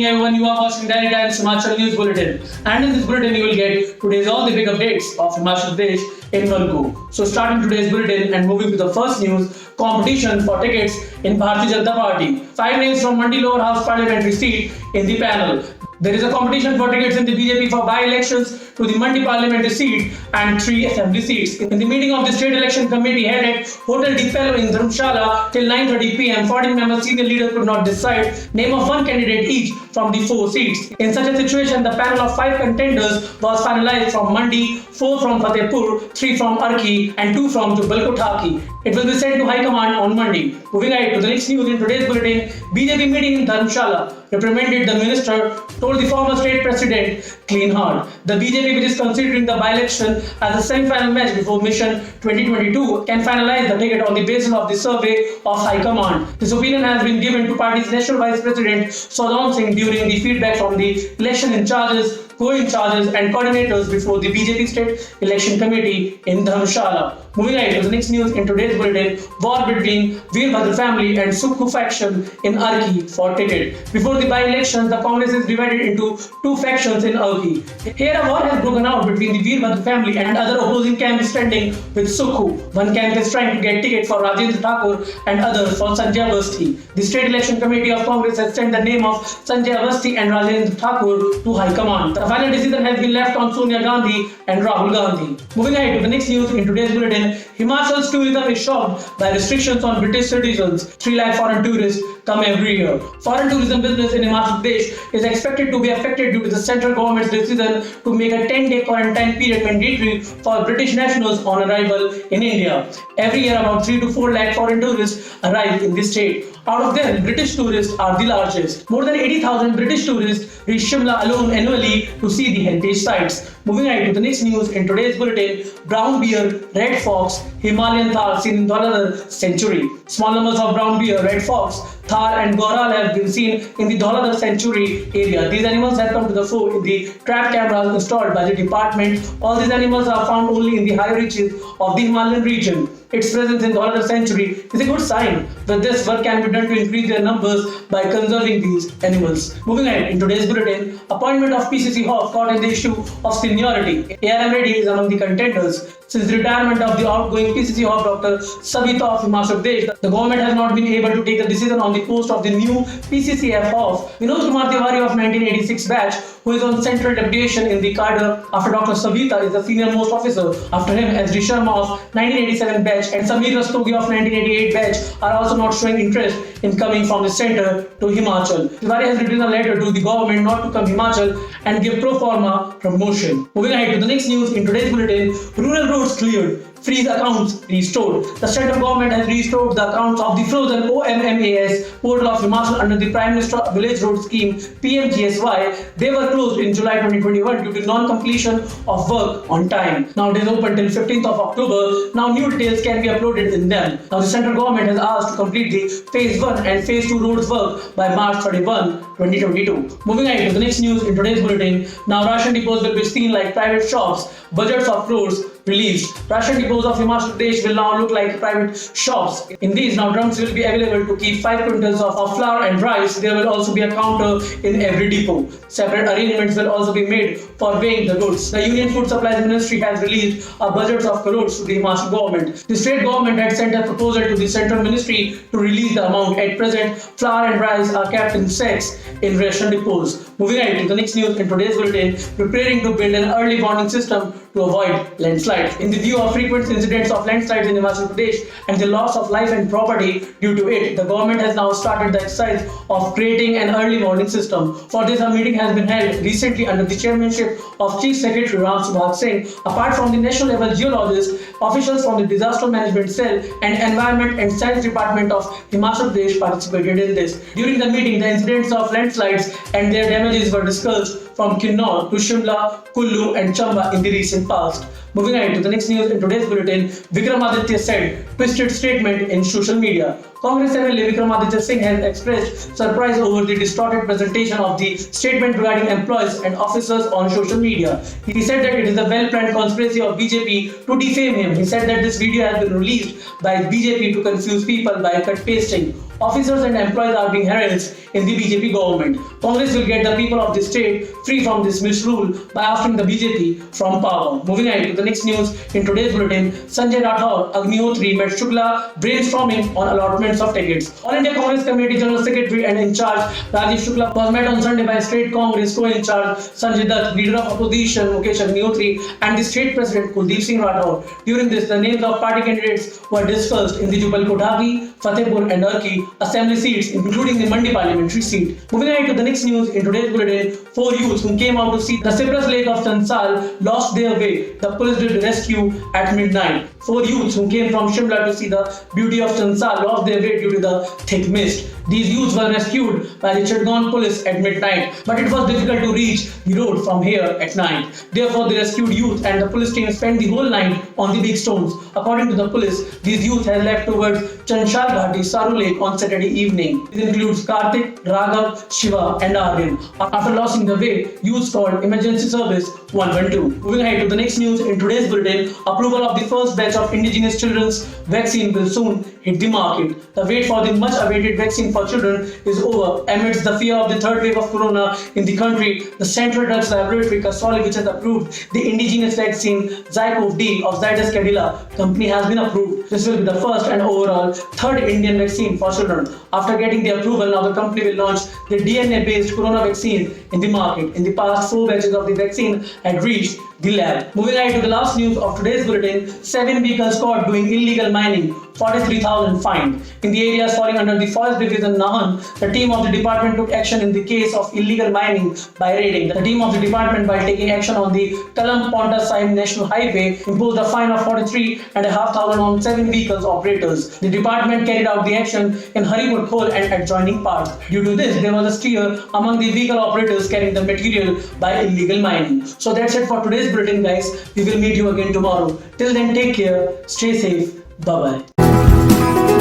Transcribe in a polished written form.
evening everyone, you are watching Daily Times Himachal News Bulletin, and in this bulletin you will get today's all the big updates of Himachal Pradesh in one go. So starting today's bulletin and moving to the first news, competition for tickets in Bharatiya Janata Party. 5 names from Mandi Lower House Parliamentary seat in the panel. There is a competition for tickets in the BJP for by-elections to the Mandi parliamentary seat and 3 assembly seats. In the meeting of the State Election Committee held at Hotel De Fellow in Dharamshala till 9:30 p.m., 14 member senior leaders could not decide name of one candidate each from the 4 seats. In such a situation, the panel of 5 contenders was finalized from Mandi, 4 from Fatehpur, 3 from Arki and 2 from Jubalkot. It will be sent to High Command on Monday. Moving ahead to the next news in today's bulletin, BJP meeting in Dharamshala. Reprimanded the minister, told the former state president, clean heart. The BJP, which is considering the by-election as a semi-final match before Mission 2022, can finalize the ticket on the basis of the survey of High Command. This opinion has been given to party's National Vice President Saudhan Singh during the feedback from the election in charges, co-in-charges and coordinators before the BJP State Election Committee in Dharamshala. Moving ahead to the next news in today's bulletin, war between Veerbhadra family and Sukhu faction in Arki for ticket. Before the by-elections, the Congress is divided into 2 factions in Arki. Here a war has broken out between the Veerbhadra family and other opposing camps standing with Sukhu. One camp is trying to get ticket for Rajendra Thakur and others for Sanjay Avasthi. The State Election Committee of Congress has sent the name of Sanjay Avasthi and Rajendra Thakur to High Command. The final decision has been left on Sonia Gandhi and Rahul Gandhi. Moving ahead to the next news in today's bulletin, Himachal's tourism is shocked by restrictions on British citizens. 3 lakh foreign tourists come every year. Foreign tourism business in Himachal Pradesh is expected to be affected due to the central government's decision to make a 10-day quarantine period mandatory for British nationals on arrival in India. Every year, about 3 to 4 lakh foreign tourists arrive in this state. Out of them, British tourists are the largest. More than 80,000 British tourists reach Shimla alone annually to see the heritage sites. Moving ahead to the next news in today's bulletin, brown bear, red fox, Himalayan thar seen in Dauladhar sanctuary. Small numbers of brown bear, red fox, thar and goral have been seen in the Dauladhar sanctuary area. These animals have come to the fore in the trap cameras installed by the department. All these animals are found only in the higher reaches of the Himalayan region. Its presence in Dauladhar sanctuary is a good sign. With this, work can be done to increase their numbers by conserving these animals. Moving ahead in today's bulletin, appointment of PCC Hof caught in the issue of seniority. ARM Reddy is among the contenders. Since the retirement of the outgoing PCC Hof Dr. Savita of Himachal Pradesh, the government has not been able to take a decision on the post of the new PCCF Hof. Vinod Kumar Tiwari of 1986 batch, who is on central deputation in the cadre after Dr. Savita, is the senior most officer. After him, S.D. Sharma of 1987 batch and Sameer Rastogi of 1988 batch are also not showing interest in coming from the center to Himachal. Tiwari has written a letter to the government not to come Himachal and give pro forma promotion. Moving ahead to the next news in today's bulletin, rural roads cleared, freeze accounts restored. The central government has restored the accounts of the frozen OMMAS portal of Himachal under the Prime Minister Village Road Scheme PMGSY. They were closed in July 2021 due to non-completion of work on time. Now it is open till 15th of October. Now new details can be uploaded in them. Now the central government has asked to complete the Phase 1 and Phase 2 roads work by March 31, 2022. Moving ahead to the next news in today's bulletin. Now ration depots will be seen like private shops. Budgets of crores released. Ration depots of Himachal Pradesh will now look like private shops. In these, now drums will be available to keep 5 quintals of flour and rice. There will also be a counter in every depot. Separate arrangements will also be made for weighing the goods. The Union Food Supplies Ministry has released a budget of crores to the Himachal government. The state government had sent a proposal to the central ministry to release the amount. At present, flour and rice are kept in sacks in ration depots. Moving ahead to the next news in today's bulletin, preparing to build an early warning system to avoid landslides. In the view of frequent incidents of landslides in Himachal Pradesh and the loss of life and property due to it, the government has now started the exercise of creating an early warning system. For this, a meeting has been held recently under the chairmanship of Chief Secretary Ram Subhag Singh. Apart from the national level geologists, officials from the Disaster Management Cell and Environment and Science Department of Himachal Pradesh participated in this. During the meeting, the incidents of landslides and their damages were discussed from Kinnaur to Shimla, Kullu and Chamba in the recent past. Moving ahead to the next news in today's bulletin, Vikramaditya said, twisted statement in social media. Congress MLA Vikramaditya Singh has expressed surprise over the distorted presentation of the statement regarding employees and officers on social media. He said that it is a well-planned conspiracy of BJP to defame him. He said that this video has been released by BJP to confuse people by cut pasting. Officers and employees are being harassed in the BJP government. Congress will get the people of the state free from this misrule by ousting the BJP from power. Moving ahead to the next news in today's bulletin, Sanjay Rathod, Agnihotri met Shukla brainstorming on allotments of tickets. All India Congress Committee General Secretary and in charge Rajiv Shukla was met on Sunday by State Congress co-in charge Sanjay Dutt, leader of opposition Mukesh Agnihotri, and the state president Kuldeep Singh Rathod. During this, the names of party candidates were discussed in the Jubal Kothari, Fatehpur and Urki assembly seats, including the Mandi parliamentary seat. Moving ahead to the next news in today's bulletin, 4 youths who came out to see the Cyprus Lake of Chansal lost their way. The police did rescue at midnight. 4 youths who came from Shimla to see the beauty of Chansal lost their way due to the thick mist. These youths were rescued by the Chittagong police at midnight, but it was difficult to reach the road from here at night. Therefore, the rescued youth and the police team spent the whole night on the big stones. According to the police, these youth had left towards Chanshal Ghati Saru Lake on Saturday evening. This includes Kartik, Raghav, Shiva and Arvind. After losing the way, youths called emergency service 112. Moving ahead to the next news in today's bulletin, approval of the first batch of indigenous children's vaccine will soon hit the market. The wait for the much awaited vaccine for children is over. Amidst the fear of the third wave of corona in the country, the Central Drugs Laboratory Kasoli, which has approved the indigenous vaccine Zycov-D of Zydus Cadila company, has been approved. This will be the first and overall third Indian vaccine for children. After getting the approval, now the company will launch the DNA-based corona vaccine in the market. In the past, 4 batches of the vaccine had reached the lab. Moving ahead to the last news of today's bulletin, 7 vehicles caught doing illegal mining, 43,000 fined. In the areas falling under the Forest Division Nahan, the team of the department took action in the case of illegal mining by raiding. The team of the department, by taking action on the Kalam Ponta Sahib National Highway, imposed a fine of 43,500 on 7 vehicles operators. The department carried out the action in Haripur Khol and adjoining parts. Due to this, there was a stir among the vehicle operators carrying the material by illegal mining. So that's it for today's bulletin, guys. We will meet you again tomorrow. Till then, take care, stay safe, bye bye.